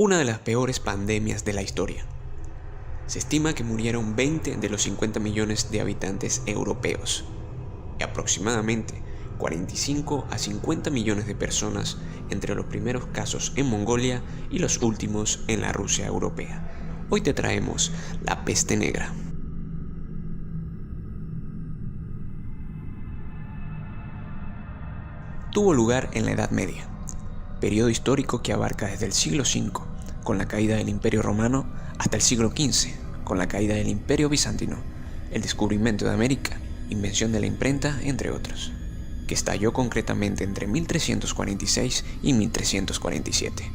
una de las peores pandemias de la historia. Se estima que murieron 20 de los 50 millones de habitantes europeos y aproximadamente 45 a 50 millones de personas entre los primeros casos en Mongolia y los últimos en la Rusia europea. Hoy te traemos la peste negra. Tuvo lugar en la Edad Media, periodo histórico que abarca desde el siglo V, con la caída del Imperio Romano, hasta el siglo XV, con la caída del Imperio Bizantino, el descubrimiento de América, invención de la imprenta, entre otros, que estalló concretamente entre 1346 y 1347,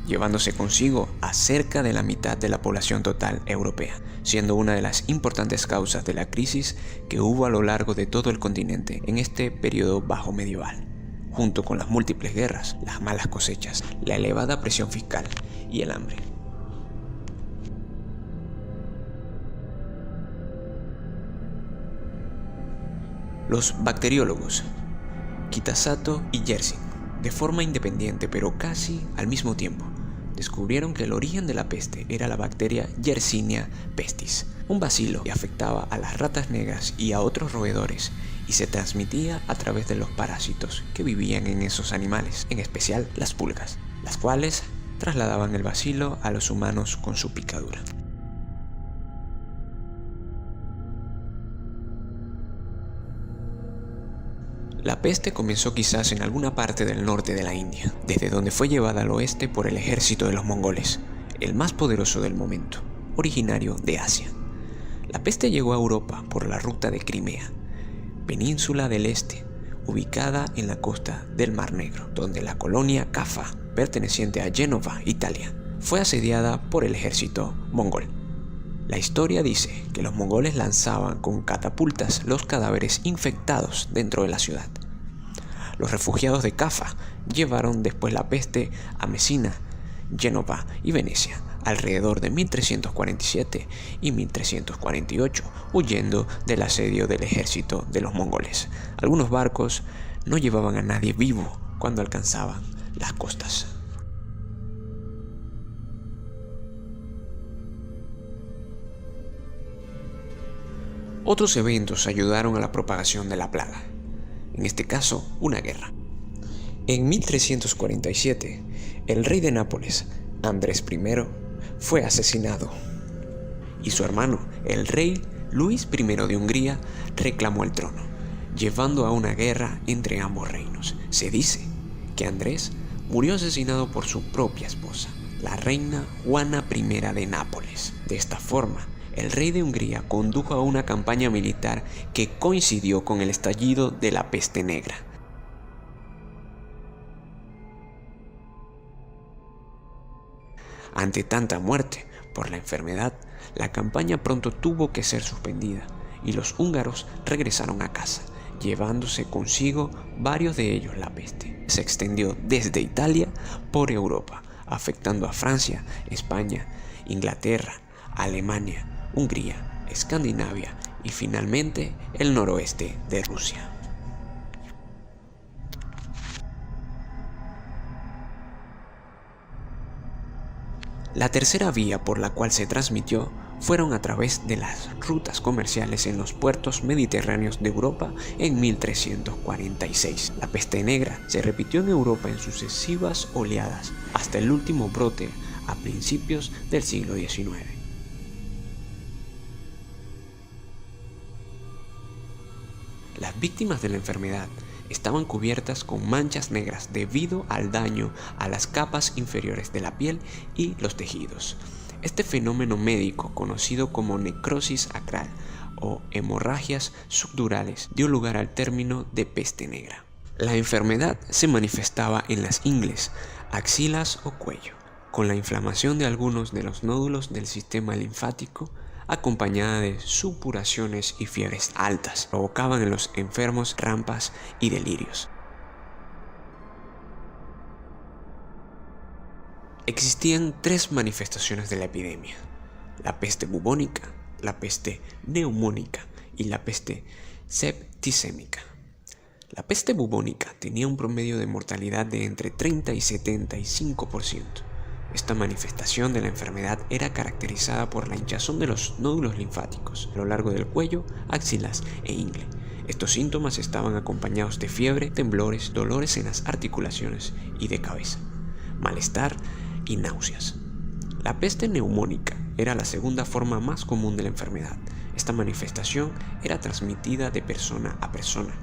llevándose consigo a cerca de la mitad de la población total europea, siendo una de las importantes causas de la crisis que hubo a lo largo de todo el continente en este periodo bajo medieval, junto con las múltiples guerras, las malas cosechas, la elevada presión fiscal y el hambre. Los bacteriólogos Kitasato y Yersin, de forma independiente pero casi al mismo tiempo, descubrieron que el origen de la peste era la bacteria Yersinia pestis, un bacilo que afectaba a las ratas negras y a otros roedores y se transmitía a través de los parásitos que vivían en esos animales, en especial las pulgas, las cuales trasladaban el bacilo a los humanos con su picadura. La peste comenzó quizás en alguna parte del norte de la India, desde donde fue llevada al oeste por el ejército de los mongoles, el más poderoso del momento, originario de Asia. La peste llegó a Europa por la ruta de Crimea, península del este, ubicada en la costa del Mar Negro, donde la colonia Kaffa, perteneciente a Génova, Italia, fue asediada por el ejército mongol. La historia dice que los mongoles lanzaban con catapultas los cadáveres infectados dentro de la ciudad. Los refugiados de Kaffa llevaron después la peste a Mesina, Génova y Venecia, alrededor de 1347 y 1348, huyendo del asedio del ejército de los mongoles. Algunos barcos no llevaban a nadie vivo cuando alcanzaban las costas. Otros eventos ayudaron a la propagación de la plaga, en este caso una guerra. En 1347, el rey de Nápoles, Andrés I, fue asesinado y su hermano, el rey Luis I de Hungría, reclamó el trono, llevando a una guerra entre ambos reinos. Se dice que Andrés murió asesinado por su propia esposa, la reina Juana I de Nápoles. De esta forma, el rey de Hungría condujo a una campaña militar que coincidió con el estallido de la peste negra. Ante tanta muerte por la enfermedad, la campaña pronto tuvo que ser suspendida y los húngaros regresaron a casa, llevándose consigo varios de ellos la peste. Se extendió desde Italia por Europa, afectando a Francia, España, Inglaterra, Alemania, Hungría, Escandinavia y finalmente el noroeste de Rusia. La tercera vía por la cual se transmitió fueron a través de las rutas comerciales en los puertos mediterráneos de Europa en 1346. La peste negra se repitió en Europa en sucesivas oleadas hasta el último brote a principios del siglo XIX. Las víctimas de la enfermedad estaban cubiertas con manchas negras debido al daño a las capas inferiores de la piel y los tejidos. Este fenómeno médico, conocido como necrosis acral o hemorragias subdurales, dio lugar al término de peste negra. La enfermedad se manifestaba en las ingles, axilas o cuello, con la inflamación de algunos de los nódulos del sistema linfático, acompañada de supuraciones y fiebres altas. Provocaban en los enfermos rampas y delirios. Existían tres manifestaciones de la epidemia: la peste bubónica, la peste neumónica y la peste septicémica. La peste bubónica tenía un promedio de mortalidad de entre 30 y 75%, Esta manifestación de la enfermedad era caracterizada por la hinchazón de los nódulos linfáticos a lo largo del cuello, axilas e ingle. Estos síntomas estaban acompañados de fiebre, temblores, dolores en las articulaciones y de cabeza, malestar y náuseas. La peste neumónica era la segunda forma más común de la enfermedad. Esta manifestación era transmitida de persona a persona,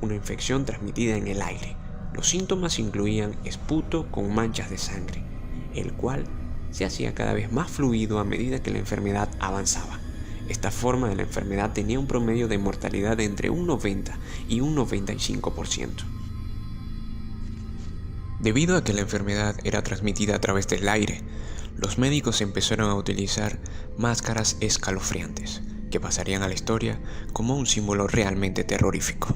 una infección transmitida en el aire. Los síntomas incluían esputo con manchas de sangre, el cual se hacía cada vez más fluido a medida que la enfermedad avanzaba. Esta forma de la enfermedad tenía un promedio de mortalidad de entre un 90 y un 95%. Debido a que la enfermedad era transmitida a través del aire, los médicos empezaron a utilizar máscaras escalofriantes, que pasarían a la historia como un símbolo realmente terrorífico.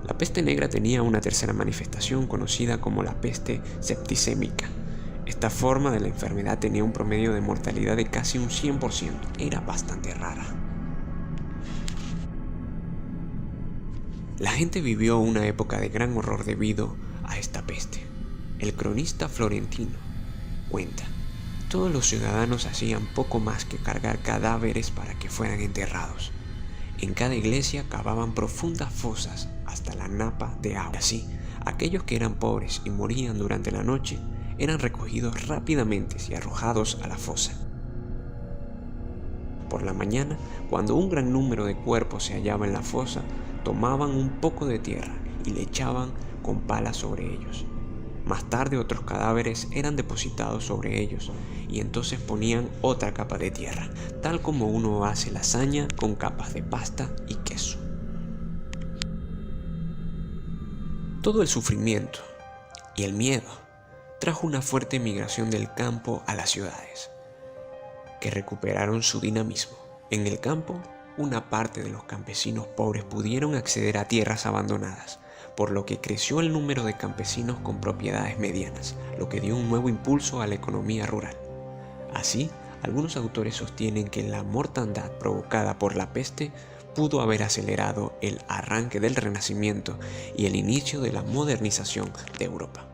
La peste negra tenía una tercera manifestación conocida como la peste septicémica. Esta forma de la enfermedad tenía un promedio de mortalidad de casi un 100%. Era bastante rara. La gente vivió una época de gran horror debido a esta peste. El cronista florentino cuenta: todos los ciudadanos hacían poco más que cargar cadáveres para que fueran enterrados. En cada iglesia cavaban profundas fosas hasta la napa de agua. Así, aquellos que eran pobres y morían durante la noche eran recogidos rápidamente y arrojados a la fosa. Por la mañana, cuando un gran número de cuerpos se hallaba en la fosa, tomaban un poco de tierra y le echaban con palas sobre ellos. Más tarde otros cadáveres eran depositados sobre ellos y entonces ponían otra capa de tierra, tal como uno hace lasaña con capas de pasta y queso. Todo el sufrimiento y el miedo trajo una fuerte migración del campo a las ciudades, que recuperaron su dinamismo. En el campo, una parte de los campesinos pobres pudieron acceder a tierras abandonadas, por lo que creció el número de campesinos con propiedades medianas, lo que dio un nuevo impulso a la economía rural. Así, algunos autores sostienen que la mortandad provocada por la peste pudo haber acelerado el arranque del Renacimiento y el inicio de la modernización de Europa.